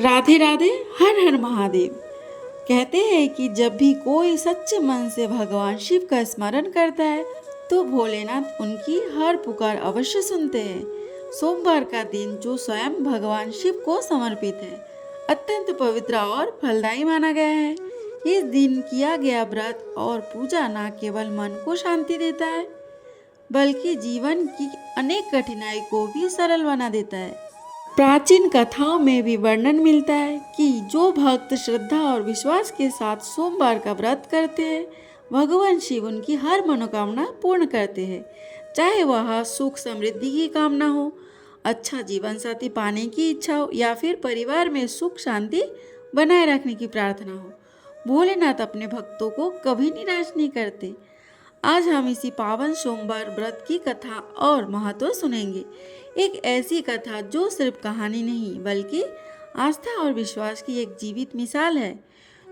राधे राधे। हर हर महादेव। कहते हैं कि जब भी कोई सच्चे मन से भगवान शिव का स्मरण करता है तो भोलेनाथ उनकी हर पुकार अवश्य सुनते हैं। सोमवार का दिन जो स्वयं भगवान शिव को समर्पित है, अत्यंत पवित्र और फलदायी माना गया है। इस दिन किया गया व्रत और पूजा न केवल मन को शांति देता है बल्कि जीवन की अनेक कठिनाई को भी सरल बना देता है। प्राचीन कथाओं में भी वर्णन मिलता है कि जो भक्त श्रद्धा और विश्वास के साथ सोमवार का व्रत करते हैं, भगवान शिव उनकी हर मनोकामना पूर्ण करते हैं। चाहे वह सुख समृद्धि की कामना हो, अच्छा जीवन साथी पाने की इच्छा हो या फिर परिवार में सुख शांति बनाए रखने की प्रार्थना हो, भोलेनाथ अपने भक्तों को कभी निराश नहीं करते। आज हम इसी पावन सोमवार व्रत की कथा और महत्व सुनेंगे। एक ऐसी कथा जो सिर्फ कहानी नहीं बल्कि आस्था और विश्वास की एक जीवित मिसाल है।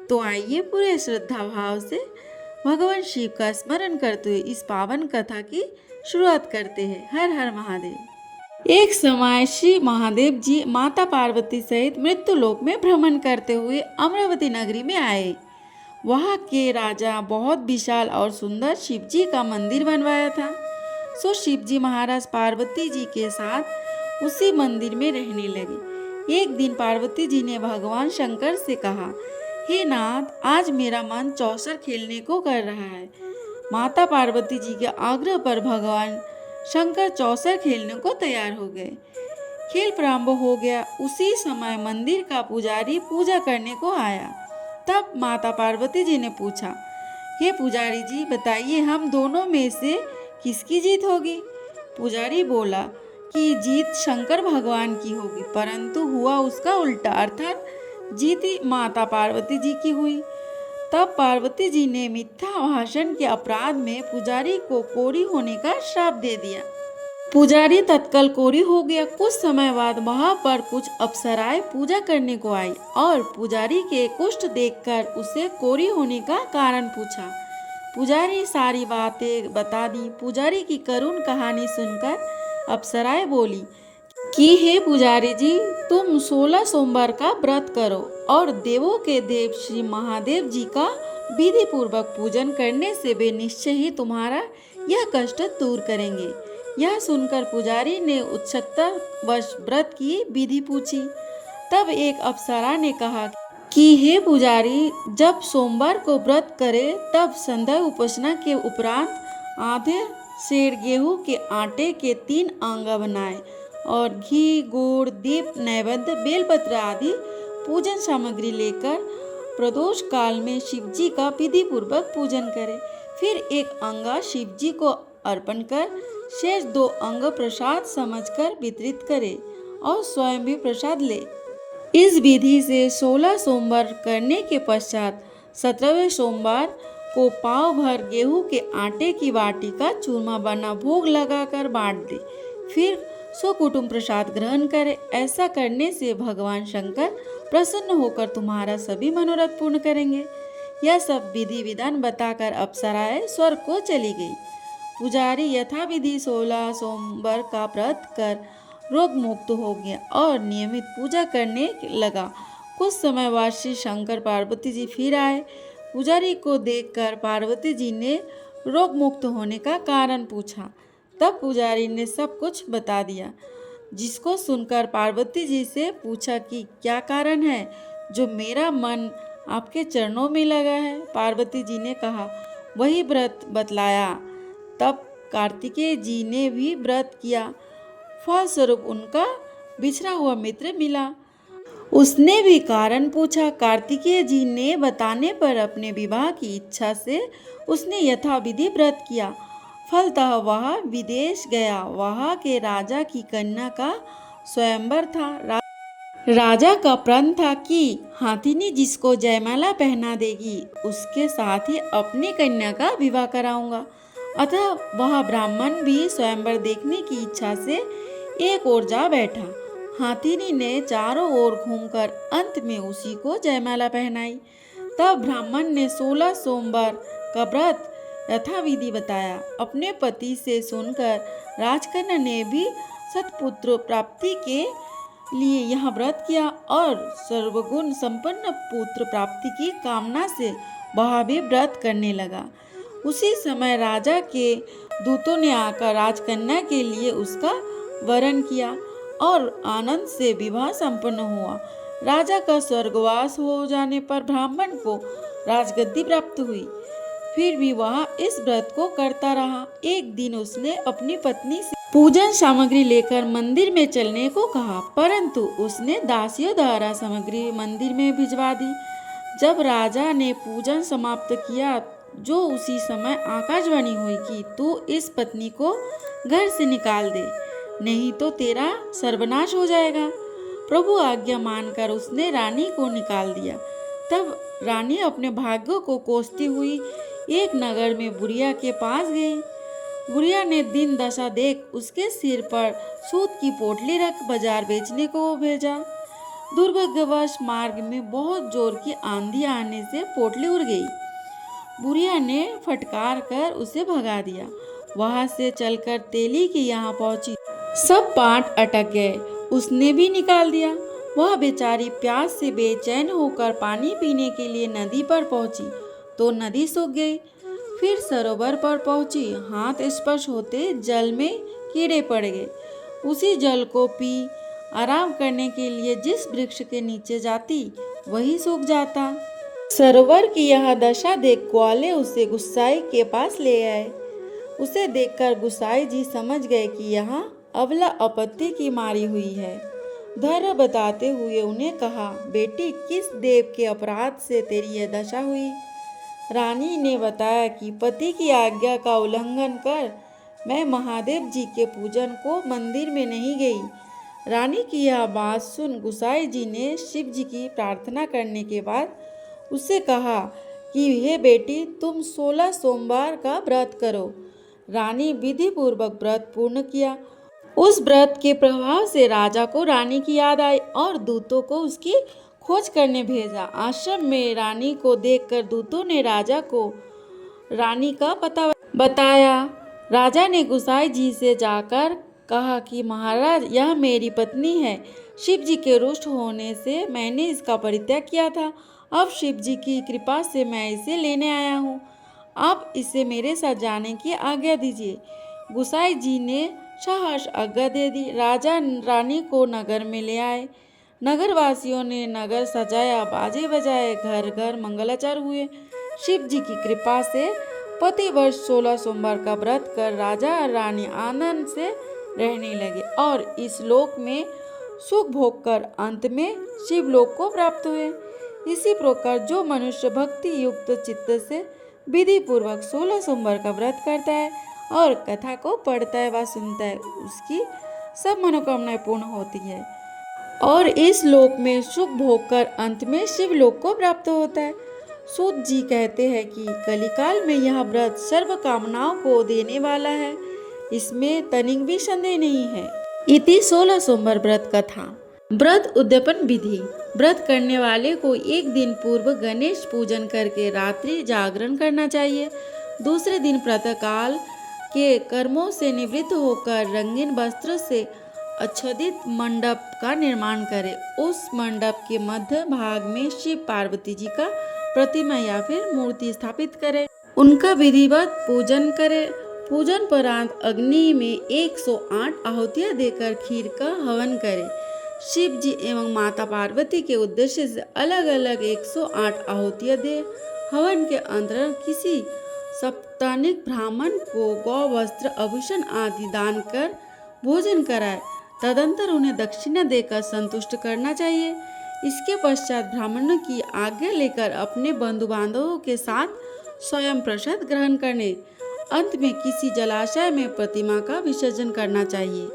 तो आइए पूरे श्रद्धा भाव से भगवान शिव का स्मरण करते हुए इस पावन कथा की शुरुआत करते हैं। हर हर महादेव। एक समय श्री महादेव जी माता पार्वती सहित मृत्यु लोक में भ्रमण करते हुए अमरावती नगरी में आए। वहाँ के राजा बहुत विशाल और सुंदर शिव जी का मंदिर बनवाया था। सो शिव जी महाराज पार्वती जी के साथ उसी मंदिर में रहने लगे। एक दिन पार्वती जी ने भगवान शंकर से कहा, हे नाथ, आज मेरा मन चौसर खेलने को कर रहा है। माता पार्वती जी के आग्रह पर भगवान शंकर चौसर खेलने को तैयार हो गए। खेल प्रारंभ हो गया। उसी समय मंदिर का पुजारी पूजा करने को आया। तब माता पार्वती जी ने पूछा, हे पुजारी जी, बताइए हम दोनों में से किसकी जीत होगी? पुजारी बोला कि जीत शंकर भगवान की होगी, परंतु हुआ उसका उल्टा, अर्थात जीत माता पार्वती जी की हुई। तब पार्वती जी ने मिथ्या भाषण के अपराध में पुजारी को कोढ़ी होने का श्राप दे दिया। पुजारी तत्काल कोढ़ी हो गया। कुछ समय बाद वहां पर कुछ अप्सराएं पूजा करने को आई और पुजारी के कुष्ठ देखकर उसे कोढ़ी होने का कारण पूछा। पुजारी सारी बातें बता दी। पुजारी की करुण कहानी सुनकर अप्सराएं बोली कि हे पुजारी जी, तुम 16 सोमवार का व्रत करो और देवों के देव श्री महादेव जी का विधि पूर्वक पूजन करने से वे निश्चय ही तुम्हारा यह कष्ट दूर करेंगे। यह सुनकर पुजारी ने उत्सुकता वश व्रत की विधि पूछी। तब एक अप्सरा ने कहा कि हे पुजारी, जब सोमवार को व्रत करे तब संध्या उपासना के उपरांत आधे सेर गेहूं के आटे के 3 अंगा बनाए और घी, गुड़, दीप, नैवेद्य, बेलपत्र आदि पूजन सामग्री लेकर प्रदोष काल में शिव जी का विधि पूर्वक पूजन करे। फिर एक अंगा शिव जी को अर्पण कर शेष 2 अंग प्रसाद समझकर वितरित करे और स्वयं भी प्रसाद ले। इस विधि से 16 सोमवार करने के पश्चात 17वें सोमवार को पाव भर गेहूं के आटे की बाटी का चूरमा बना भोग लगाकर बांट दे। फिर कुटुंब प्रसाद ग्रहण करे। ऐसा करने से भगवान शंकर प्रसन्न होकर तुम्हारा सभी मनोरथ पूर्ण करेंगे। यह सब विधि विधान बताकर अप्सराएं स्वर्ग को चली गई। पुजारी यथाविधि 16 सोमवार का व्रत कर रोग मुक्त हो गया और नियमित पूजा करने लगा। कुछ समय बाद श्री शंकर पार्वती जी फिर आए। पुजारी को देखकर पार्वती जी ने रोग मुक्त होने का कारण पूछा। तब पुजारी ने सब कुछ बता दिया, जिसको सुनकर पार्वती जी से पूछा कि क्या कारण है जो मेरा मन आपके चरणों में लगा है। पार्वती जी ने कहा, वही व्रत बतलाया। तब कार्तिकेय जी ने भी व्रत किया। फलस्वरूप उनका बिछड़ा हुआ मित्र मिला। उसने भी कारण पूछा। कार्तिकेय जी ने बताने पर अपने विवाह की इच्छा से उसने यथाविधि व्रत किया। फलतः वह विदेश गया। वहाँ के राजा की कन्या का स्वयंवर था। राजा का प्रण था कि हाथिनी जिसको जयमाला पहना देगी उसके साथ ही अपनी कन्या का विवाह कराऊंगा। अतः वह ब्राह्मण भी स्वयंवर देखने की इच्छा से एक ओर जा बैठा। हाथिनी ने चारों ओर घूमकर अंत में उसी को जयमाला पहनाई। तब ब्राह्मण ने 16 सोमवार का व्रत यथाविधि बताया। अपने पति से सुनकर राजकन्या ने भी सत्पुत्र प्राप्ति के लिए यह व्रत किया और सर्वगुण संपन्न पुत्र प्राप्ति की कामना से वह भी व्रत करने लगा। उसी समय राजा के दूतों ने आकर राजकन्या के लिए उसका वरण किया और आनंद से विवाह संपन्न हुआ। राजा का स्वर्गवास हो जाने पर ब्राह्मण को राजगद्दी प्राप्त हुई। फिर भी वह इस व्रत को करता रहा। एक दिन उसने अपनी पत्नी से पूजन सामग्री लेकर मंदिर में चलने को कहा, परंतु उसने दासियों द्वारा सामग्री मंदिर में भिजवा दी। जब राजा ने पूजन समाप्त किया जो उसी समय आकाशवाणी हुई कि तू इस पत्नी को घर से निकाल दे, नहीं तो तेरा सर्वनाश हो जाएगा। प्रभु आज्ञा मानकर उसने रानी को निकाल दिया। तब रानी अपने भाग्य को कोसती हुई एक नगर में बुढ़िया के पास गई। बुढ़िया ने दिन दशा देख उसके सिर पर सूत की पोटली रख बाजार बेचने को भेजा। दुर्भाग्यवश मार्ग में बहुत जोर की आंधी आने से पोटली उड़ गई। बुढ़िया ने फटकार कर उसे भगा दिया। वहां से चलकर तेली के यहाँ पहुंची। सब पाट अटक गए, उसने भी निकाल दिया। वह बेचारी प्यास से बेचैन होकर पानी पीने के लिए नदी पर पहुंची तो नदी सूख गई। फिर सरोवर पर पहुंची, हाथ स्पर्श होते जल में कीड़े पड़ गए। उसी जल को पी आराम करने के लिए जिस वृक्ष के नीचे जाती वही सूख जाता। सरोवर की यह दशा देख ग्वाले उसे गुस्साई के पास ले आए। उसे देखकर गुस्साई जी समझ गए कि यहाँ अबला आपत्ति की मारी हुई है। धैर्य बताते हुए उन्हें कहा, बेटी किस देव के अपराध से तेरी यह दशा हुई? रानी ने बताया कि पति की आज्ञा का उल्लंघन कर मैं महादेव जी के पूजन को मंदिर में नहीं गई। रानी की यह बात सुन गुसाई जी ने शिव जी की प्रार्थना करने के बाद उससे कहा कि हे बेटी तुम 16 सोमवार का व्रत करो। रानी विधि पूर्वक व्रत पूर्ण किया। उस व्रत के प्रभाव से राजा को रानी की याद आई और दूतों को उसकी खोज करने भेजा। आश्रम में रानी को देखकर दूतों ने राजा को रानी का पता बताया। राजा ने गुसाई जी से जाकर कहा कि महाराज यह मेरी पत्नी है। शिव जी के रुष्ट होने से मैंने इसका परित्याग किया था। अब शिव जी की कृपा से मैं इसे लेने आया हूँ। आप इसे मेरे साथ जाने की आज्ञा दीजिए। गुसाई जी ने सहर्ष आज्ञा दे दी। राजा रानी को नगर में ले आए। नगरवासियों ने नगर सजाया, बाजे बजाए, घर घर मंगलाचार हुए। शिव जी की कृपा से प्रतिवर्ष 16 सोमवार का व्रत कर राजा और रानी आनंद से रहने लगे और इस लोक में सुख भोग कर अंत में शिवलोक को प्राप्त हुए। इसी प्रकार जो मनुष्य भक्ति युक्त चित्त से विधि पूर्वक 16 सोमवार का व्रत करता है और कथा को पढ़ता है व सुनता है, उसकी सब मनोकामनाएं पूर्ण होती है और इस लोक में सुख भोग कर अंत में शिवलोक को प्राप्त होता है। सूत जी कहते हैं कि कलिकाल में यह व्रत सर्व कामनाओं को देने वाला है, इसमें तनिक भी संदेह नहीं है। इति 16 सोमवार व्रत कथा। व्रत उद्यापन विधि। व्रत करने वाले को एक दिन पूर्व गणेश पूजन करके रात्रि जागरण करना चाहिए। दूसरे दिन प्रातःकाल के कर्मों से निवृत्त होकर रंगीन वस्त्र से आच्छादित मंडप का निर्माण करें। उस मंडप के मध्य भाग में शिव पार्वती जी का प्रतिमा या फिर मूर्ति स्थापित करें। उनका विधिवत पूजन करें। पूजन परांत अग्नि में 108 आहुतियां देकर खीर का हवन करें। शिव जी एवं माता पार्वती के उद्देश्य से अलग अलग 108 आहुतियां दे। हवन के अंतर्गत किसी सप्तानिक ब्राह्मण को गौ वस्त्र आभूषण आदि दान कर भोजन कराए। तदंतर उन्हें दक्षिणा देकर संतुष्ट करना चाहिए। इसके पश्चात ब्राह्मणों की आज्ञा लेकर अपने बंधु बांधवों के साथ स्वयं प्रसाद ग्रहण करने। अंत में किसी जलाशय में प्रतिमा का विसर्जन करना चाहिए।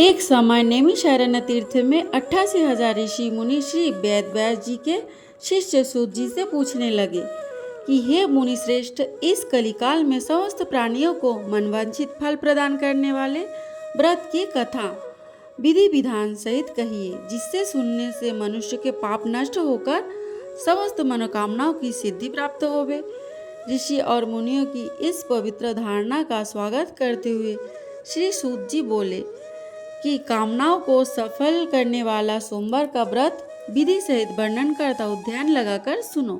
एक समय नैमिषारण्य तीर्थ में 88,000 ऋषि मुनि श्री वेद व्यास जी के शिष्य सूत जी से पूछने लगे कि हे मुनि श्रेष्ठ, इस कलिकाल में समस्त प्राणियों को मनवांछित फल प्रदान करने वाले व्रत की कथा विधि विधान सहित कहिए, जिससे सुनने से मनुष्य के पाप नष्ट होकर समस्त मनोकामनाओं की सिद्धि प्राप्त होवे। ऋषि और मुनियों की इस पवित्र धारणा का स्वागत करते हुए श्री सूत जी बोले, कि कामनाओं को सफल करने वाला सोमवार का व्रत विधि सहित वर्णन करता हूँ, ध्यान लगाकर सुनो।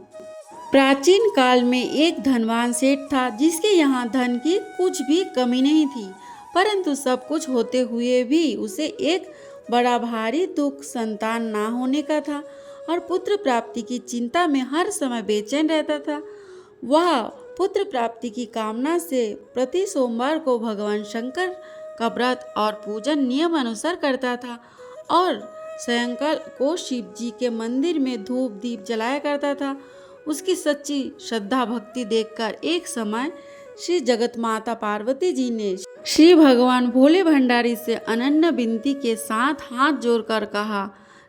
प्राचीन काल में एक धनवान सेठ था जिसके यहाँ धन की कुछ भी कमी नहीं थी, परंतु सब कुछ होते हुए भी उसे एक बड़ा भारी दुख संतान ना होने का था और पुत्र प्राप्ति की चिंता में हर समय बेचैन रहता था। वह पुत्र प्राप्ति की कामना से प्रति सोमवार को भगवान शंकर का व्रत और पूजन नियम अनुसार करता था और सायंकाल को शिव जी के मंदिर में धूप दीप जलाया करता था। उसकी सच्ची श्रद्धा भक्ति देखकर एक समय श्री जगत माता पार्वती जी ने श्री भगवान भोले भंडारी से अनन्य विनती के साथ हाथ जोड़कर कहा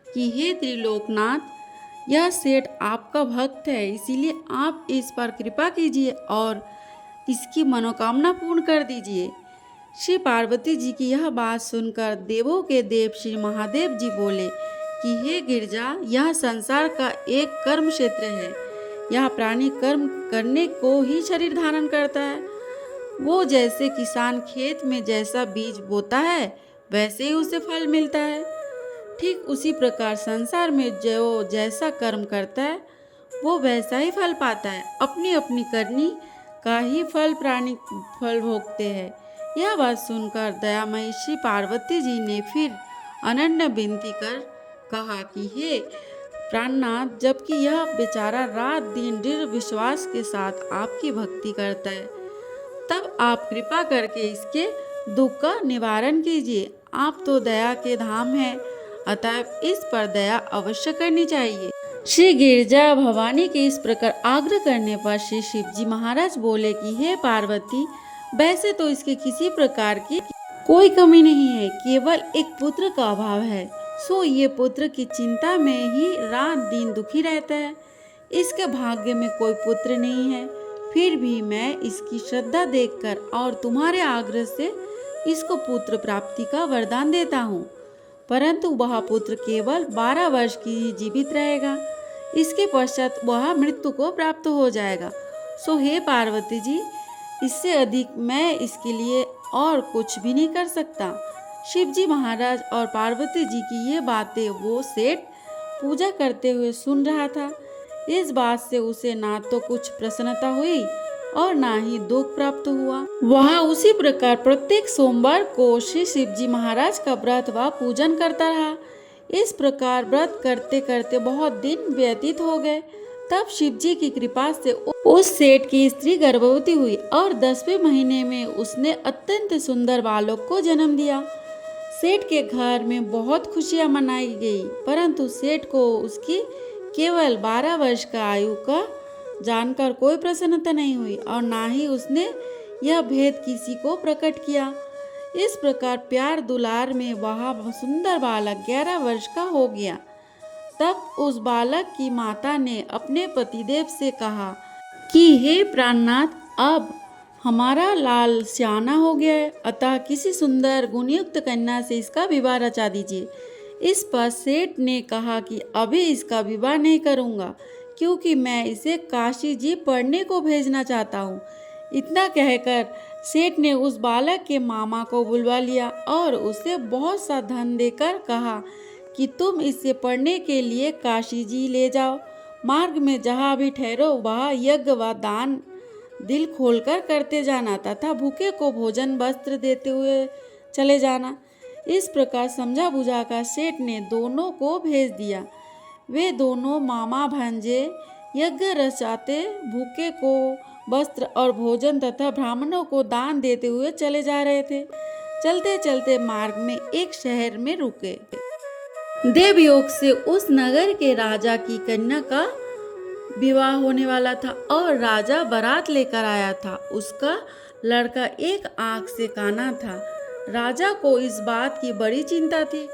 कि हे त्रिलोकनाथ, यह सेठ आपका भक्त है, इसीलिए आप इस पर कृपा कीजिए और इसकी मनोकामना पूर्ण कर दीजिए। श्री पार्वती जी की यह बात सुनकर देवों के देव श्री महादेव जी बोले कि हे गिरजा, यह संसार का एक कर्म क्षेत्र है। यह प्राणी कर्म करने को ही शरीर धारण करता है। वो जैसे किसान खेत में जैसा बीज बोता है वैसे ही उसे फल मिलता है, ठीक उसी प्रकार संसार में जो जैसा कर्म करता है वो वैसा ही फल पाता है। अपनी अपनी करनी का ही फल प्राणी फल भोगते हैं। यह बात सुनकर दयामयी श्री पार्वती जी ने फिर अनन्य विनती कर कहा कि हे प्राणनाथ, जबकि यह बेचारा रात दिन दृढ़ विश्वास के साथ आपकी भक्ति करता है, तब आप कृपा करके इसके दुख का निवारण कीजिए। आप तो दया के धाम हैं, अतः इस पर दया अवश्य करनी चाहिए। श्री गिरजा भवानी के इस प्रकार आग्रह करने पर श्री शिवजी महाराज बोले कि हे पार्वती, वैसे तो इसके किसी प्रकार की कोई कमी नहीं है, केवल एक पुत्र का अभाव है। सो ये पुत्र की चिंता में ही रात दिन दुखी रहता है। इसके भाग्य में कोई पुत्र नहीं है, फिर भी मैं इसकी श्रद्धा देखकर और तुम्हारे आग्रह से इसको पुत्र प्राप्ति का वरदान देता हूँ, परंतु वह पुत्र केवल 12 वर्ष की ही जीवित रहेगा। इसके पश्चात वह मृत्यु को प्राप्त हो जाएगा। सो हे पार्वती जी, इससे अधिक मैं इसके लिए और कुछ भी नहीं कर सकता। शिव जी महाराज और पार्वती जी की ये बातें वो सेठ पूजा करते हुए सुन रहा था। इस बात से उसे ना तो कुछ प्रसन्नता हुई और ना ही दुख प्राप्त हुआ। वह उसी प्रकार प्रत्येक सोमवार को श्री शिव जी महाराज का व्रत व पूजन करता रहा। इस प्रकार व्रत करते करते बहुत दिन व्यतीत हो गए। तब शिव जी की कृपा से उस सेठ की स्त्री गर्भवती हुई और 10वें महीने में उसने अत्यंत सुंदर बालक को जन्म दिया। सेठ के घर में बहुत खुशियां मनाई गई, परंतु सेठ को उसकी केवल 12 वर्ष का आयु का जानकर कोई प्रसन्नता नहीं हुई और ना ही उसने यह भेद किसी को प्रकट किया। इस प्रकार प्यार दुलार में वह सुंदर बालक 11 वर्ष का हो गया। तब उस बालक की माता ने अपने पतिदेव से कहा कि हे प्राणनाथ, अब हमारा लाल सियाना हो गया है, अतः किसी सुंदर गुणयुक्त कन्या से इसका विवाह रचा दीजिए। इस पर सेठ ने कहा कि अभी इसका विवाह नहीं करूँगा, क्योंकि मैं इसे काशी जी पढ़ने को भेजना चाहता हूँ। इतना कहकर सेठ ने उस बालक के मामा को बुलवा लिया और उसे बहुत सा धन देकर कहा कि तुम इसे पढ़ने के लिए काशी जी ले जाओ। मार्ग में जहाँ भी ठहरो वहाँ यज्ञ व दान दिल खोलकर करते जाना तथा भूखे को भोजन वस्त्र देते हुए चले जाना। इस प्रकार समझा बुझाकर सेठ ने दोनों को भेज दिया। वे दोनों मामा भांजे यज्ञ रचाते, भूखे को वस्त्र और भोजन तथा ब्राह्मणों को दान देते हुए चले जा रहे थे। चलते चलते मार्ग में एक शहर में रुके। देवयोग से उस नगर के राजा की कन्या का विवाह होने वाला था और राजा बारात लेकर आया था। उसका लड़का एक आंख से काना था। राजा को इस बात की बड़ी चिंता थी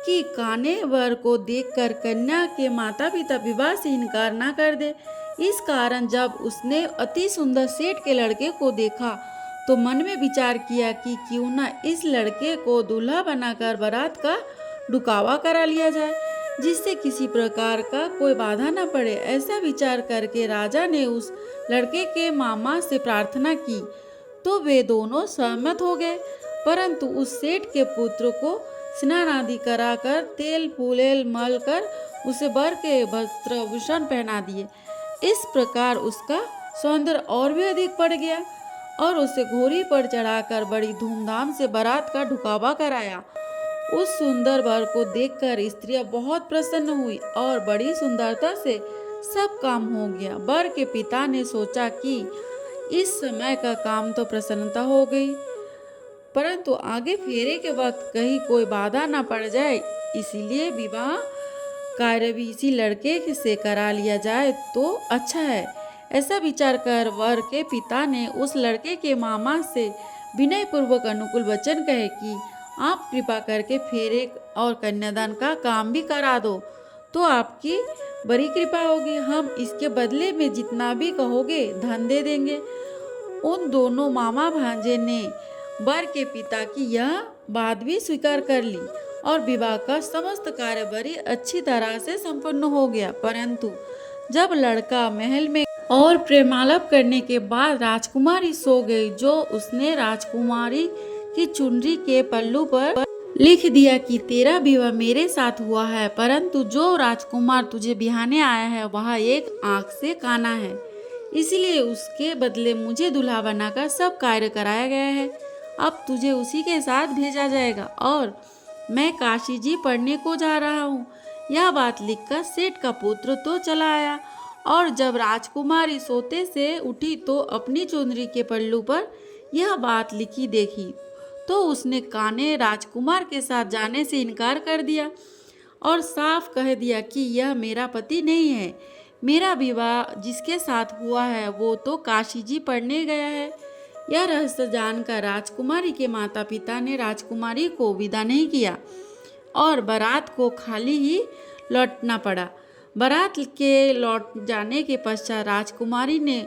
कि काने वर को देखकर कन्या के माता पिता विवाह से इनकार न कर दे। इस कारण जब उसने अति सुंदर सेठ के लड़के को देखा तो मन में विचार किया कि क्यों न इस लड़के को दूल्हा बनाकर बारात का ढुकावा करा लिया जाए, जिससे किसी प्रकार का कोई बाधा न पड़े। ऐसा विचार करके राजा ने उस लड़के के मामा से प्रार्थना की तो वे दोनों सहमत हो गए, परंतु उस सेठ के पुत्र को स्नान आदि कराकर तेल फूलेल मल कर उसे वर के वस्त्रभूषण पहना दिए। इस प्रकार उसका सौंदर्य और भी अधिक बढ़ गया और उसे घोड़ी पर चढ़ाकर बड़ी धूमधाम से बारात का ढुकावा कराया। उस सुंदर वर को देखकर स्त्रियां बहुत प्रसन्न हुई और बड़ी सुंदरता से सब काम हो गया। वर के पिता ने सोचा कि इस समय का काम तो प्रसन्नता हो गई, परंतु आगे फेरे के वक्त कहीं कोई बाधा न पड़ जाए, इसीलिए विवाह कार्य भी इसी लड़के से करा लिया जाए तो अच्छा है। ऐसा विचार कर वर के पिता ने उस लड़के के मामा से विनय पूर्वक अनुकूल वचन कहे कि आप कृपा करके फेरे और कन्यादान का काम भी करा दो तो आपकी बड़ी कृपा होगी। हम इसके बदले में जितना भी कहोगे धन दे देंगे। उन दोनों मामा भांजे ने वर के पिता की यह बात भी स्वीकार कर ली और विवाह का समस्त कार्य बड़ी अच्छी तरह से संपन्न हो गया। परंतु जब लड़का महल में और प्रेमालाप करने के बाद राजकुमारी सो गई, जो उसने राजकुमारी की चुनरी के पल्लू पर लिख दिया कि तेरा विवाह मेरे साथ हुआ है, परंतु जो राजकुमार तुझे बिहाने आया है वह एक आंख से काना है, इसलिए उसके बदले मुझे दूल्हा बनाकर सब कार्य कराया गया है। अब तुझे उसी के साथ भेजा जाएगा और मैं काशी जी पढ़ने को जा रहा हूँ। यह बात लिखकर सेठ का पुत्र तो चला आया और जब राजकुमारी सोते से उठी तो अपनी चुनरी के पल्लू पर यह बात लिखी देखी तो उसने काने राजकुमार के साथ जाने से इनकार कर दिया और साफ कह दिया कि यह मेरा पति नहीं है। मेरा विवाह जिसके साथ हुआ है वो तो काशी जी पढ़ने गया है। यह रहस्य जानकर राजकुमारी के माता पिता ने राजकुमारी को विदा नहीं किया और बारात को खाली ही लौटना पड़ा। बारात के लौट जाने के पश्चात राजकुमारी ने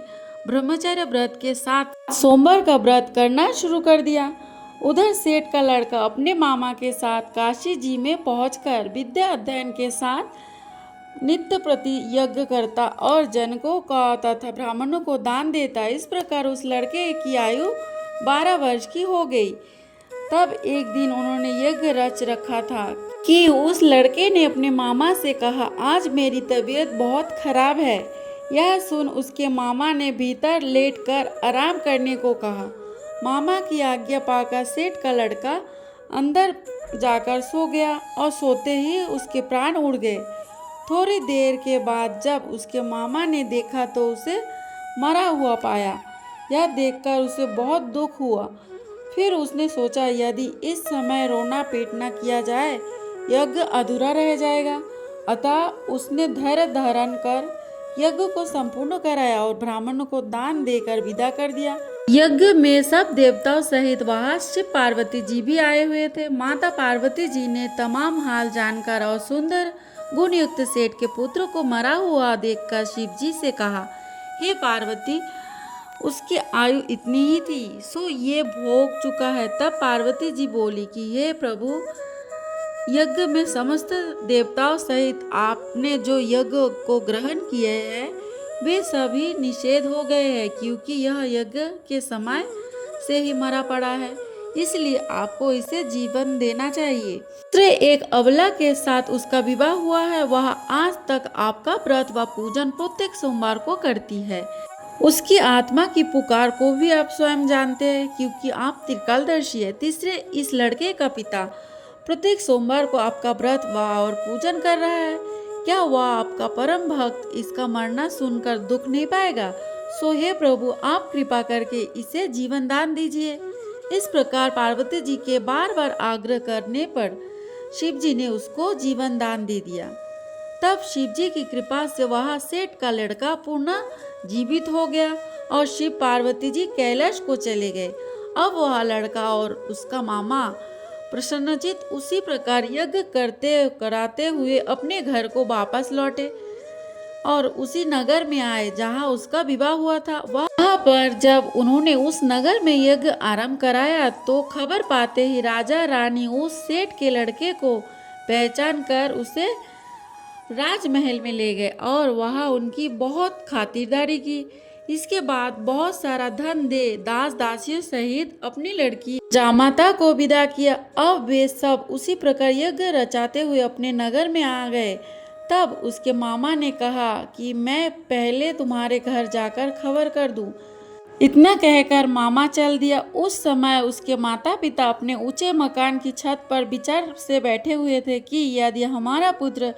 ब्रह्मचर्य व्रत के साथ सोमवार का व्रत करना शुरू कर दिया। उधर सेठ का लड़का अपने मामा के साथ काशी जी में पहुंचकर विद्या अध्ययन के साथ नित्य प्रति यज्ञ करता और जनकों का तथा ब्राह्मणों को दान देता। इस प्रकार उस लड़के की आयु 12 वर्ष की हो गई। तब एक दिन उन्होंने यज्ञ रच रखा था कि उस लड़के ने अपने मामा से कहा, आज मेरी तबीयत बहुत खराब है। यह सुन उसके मामा ने भीतर लेटकर आराम करने को कहा। मामा की आज्ञा पाकर सेठ का लड़का अंदर जाकर सो गया और सोते ही उसके प्राण उड़ गए। थोड़ी देर के बाद जब उसके मामा ने देखा तो उसे मरा हुआ पाया। यह देखकर उसे बहुत दुख हुआ। फिर उसने सोचा, यदि इस समय रोना पीटना किया जाए यज्ञ अधूरा रह जाएगा। अतः उसने धैर्य धारण कर यज्ञ को संपूर्ण कराया और ब्राह्मणों को दान देकर विदा कर दिया। यज्ञ में सब देवताओं सहित वहां शिव पार्वती जी भी आए हुए थे। माता पार्वती जी ने तमाम हाल जानकर और सुंदर गुण युक्त सेठ के पुत्र को मरा हुआ देखकर शिव जी से कहा, हे पार्वती, उसकी आयु इतनी ही थी सो ये भोग चुका है। तब पार्वती जी बोली कि हे प्रभु, यज्ञ में समस्त देवताओं सहित आपने जो यज्ञ को ग्रहण किए हैं वे सभी निषेध हो गए हैं, क्योंकि यह यज्ञ के समय से ही मरा पड़ा है, इसलिए आपको इसे जीवन देना चाहिए। दूसरे एक अबला के साथ उसका विवाह हुआ है, वह आज तक आपका व्रत व पूजन प्रत्येक सोमवार को करती है। उसकी आत्मा की पुकार को भी आप स्वयं जानते हैं, क्योंकि आप त्रिकालदर्शी है। तीसरे इस लड़के का पिता प्रत्येक सोमवार को आपका व्रत व और पूजन कर रहा है। क्या वह आपका परम भक्त इसका मरना सुनकर दुख नहीं पाएगा? सो हे प्रभु, आप कृपा करके इसे जीवन दान दीजिए। इस प्रकार पार्वती जी के बार बार आग्रह करने पर शिव जी ने उसको जीवन दान दे दिया। तब शिव जी की कृपा से वह सेठ का लड़का पुनः जीवित हो गया और शिव पार्वती जी कैलाश को चले गए। अब वह लड़का और उसका मामा प्रसन्नचित उसी प्रकार यज्ञ करते कराते हुए अपने घर को वापस लौटे और उसी नगर में आए जहां उसका विवाह हुआ था। वहां पर जब उन्होंने उस नगर में यज्ञ आरंभ कराया तो खबर पाते ही राजा रानी उस सेठ के लड़के को पहचान कर उसे राजमहल में ले गए और वहां उनकी बहुत खातिरदारी की। इसके बाद बहुत सारा धन दे दास दासियों सहित अपनी लड़की जामाता को विदा किया। अब वे सब उसी प्रकार यज्ञ रचाते हुए अपने नगर में आ गए। तब उसके मामा ने कहा कि मैं पहले तुम्हारे घर जाकर खबर कर दूं। इतना कहकर मामा चल दिया। उस समय उसके माता पिता अपने ऊंचे मकान की छत पर विचार से बैठे हुए थे कि यदि हमारा पुत्र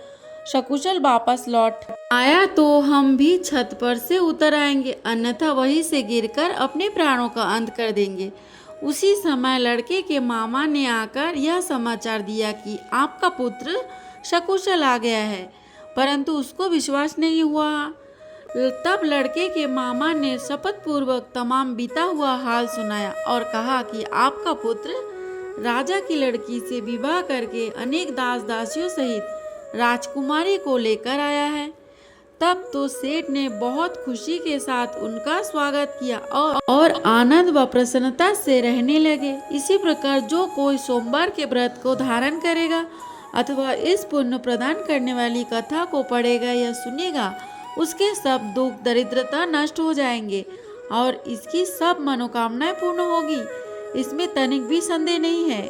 सकुशल वापस लौट आया तो हम भी छत पर से उतर आएंगे, अन्यथा वहीं से गिरकर अपने प्राणों का अंत कर देंगे। उसी समय लड़के के मामा ने आकर यह समाचार दिया कि आपका पुत्र सकुशल आ गया है, परंतु उसको विश्वास नहीं हुआ। तब लड़के के मामा ने शपथ पूर्वक तमाम बीता हुआ हाल सुनाया और कहा कि आपका पुत्र राजा की लड़की से विवाह करके अनेक दास दासियों सहित राजकुमारी को लेकर आया है। तब तो सेठ ने बहुत खुशी के साथ उनका स्वागत किया और आनंद व प्रसन्नता से रहने लगे। इसी प्रकार जो कोई सोमवार के व्रत को धारण करेगा अथवा इस पुण्य प्रदान करने वाली कथा को पढ़ेगा या सुनेगा, उसके सब दुख दरिद्रता नष्ट हो जाएंगे और इसकी सब मनोकामनाएं पूर्ण होगी। इसमें तनिक भी संदेह नहीं है।